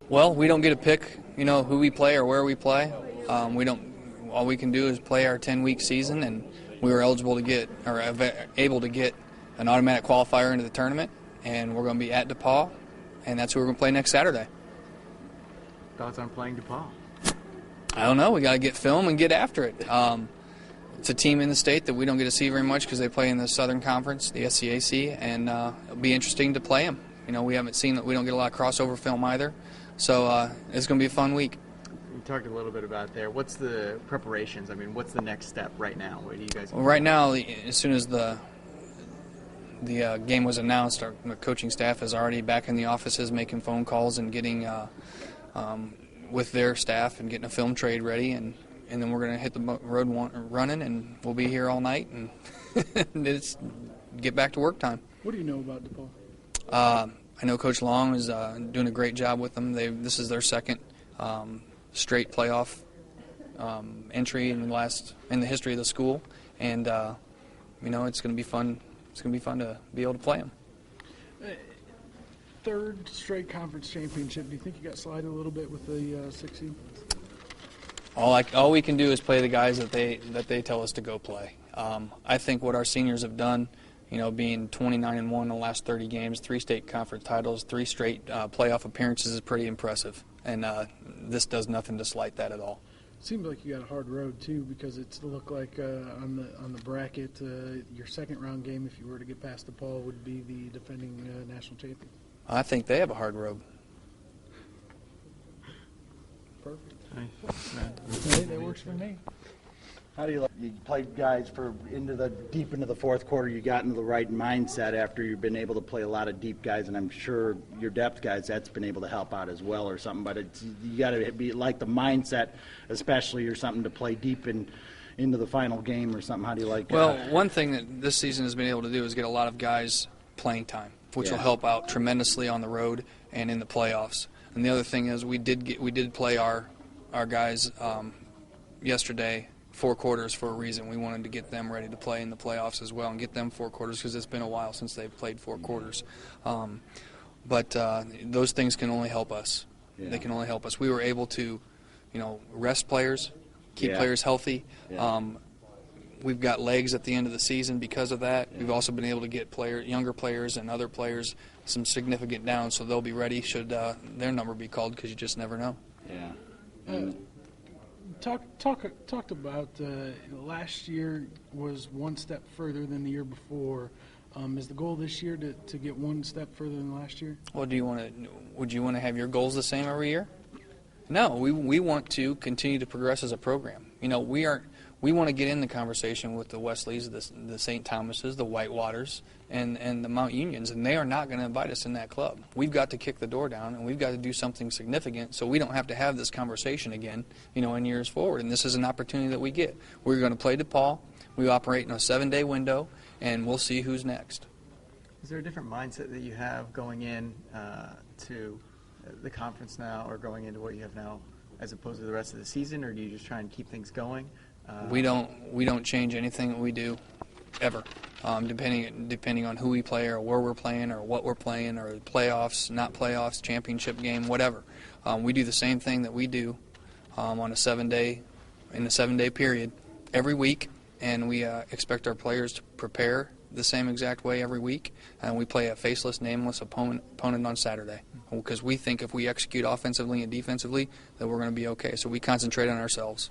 Well, we don't get to pick, who we play or where we play. All we can do is play our 10-week season, and we were able to get an automatic qualifier into the tournament, and we're going to be at DePauw, and that's who we're going to play next Saturday. Thoughts on playing DePauw? I don't know. We got to get film and get after it. It's a team in the state that we don't get to see very much because they play in the Southern Conference, the SCAC, and it'll be interesting to play them. We don't get a lot of crossover film either, so it's going to be a fun week. You talked a little bit about there. What's the preparations? I mean, what's the next step right now? Where do you guys? Well, right now, as soon as the game was announced, our coaching staff is already back in the offices making phone calls and getting with their staff and getting a film trade ready, and then we're going to hit the road running, and we'll be here all night and it's get back to work time. What do you know about DePauw? I know Coach Long is doing a great job with them. This is their second straight playoff entry in the history of the school, and it's going to be fun. It's going to be fun to be able to play them. Third straight conference championship. Do you think you got slided a little bit with the 6 seed? All we can do is play the guys that they tell us to go play. I think what our seniors have done, being 29-1 in the last 30 games, 3 state conference titles, 3 straight playoff appearances is pretty impressive, and this does nothing to slight that at all. Seems like you got a hard road too, because it's looked like on the bracket, your second round game, if you were to get past DePauw, would be the defending national champion. I think they have a hard road. Perfect. Nice. Hey, that works for me. How do you played guys deep into the fourth quarter? You got into the right mindset after you've been able to play a lot of deep guys, and I'm sure your depth guys, that's been able to help out as well or something. But you got to be like the mindset, especially, or something to play deep into the final game or something. How do you like? Well, one thing that this season has been able to do is get a lot of guys playing time, which will help out tremendously on the road and in the playoffs. And the other thing is we did play our guys yesterday 4 quarters for a reason. We wanted to get them ready to play in the playoffs as well and get them 4 quarters because it's been a while since they've played 4 quarters. But those things can only help us. Yeah. They can only help us. We were able to, rest players, keep players healthy. Yeah. We've got legs at the end of the season because of that. Yeah. We've also been able to get younger players and other players some significant downs, so they'll be ready should their number be called, because you just never know. Yeah. Talked about last year was one step further than the year before. Is the goal this year to get one step further than last year? Well, would you want to have your goals the same every year? No, we want to continue to progress as a program. We want to get in the conversation with the Wesleys, the St. Thomases, the Whitewaters, and the Mount Unions, and they are not going to invite us in that club. We've got to kick the door down, and we've got to do something significant so we don't have to have this conversation again, in years forward. And this is an opportunity that we get. We're going to play DePauw. We operate in a 7-day window, and we'll see who's next. Is there a different mindset that you have going in to the conference now, or going into what you have now, as opposed to the rest of the season, or do you just try and keep things going? We don't change anything that we do, ever. Depending on who we play or where we're playing or what we're playing or playoffs, not playoffs, championship game, whatever. We do the same thing that we do on a 7-day period every week, and we expect our players to prepare the same exact way every week, and we play a faceless, nameless opponent on Saturday, because we think if we execute offensively and defensively that we're going to be okay. So we concentrate on ourselves.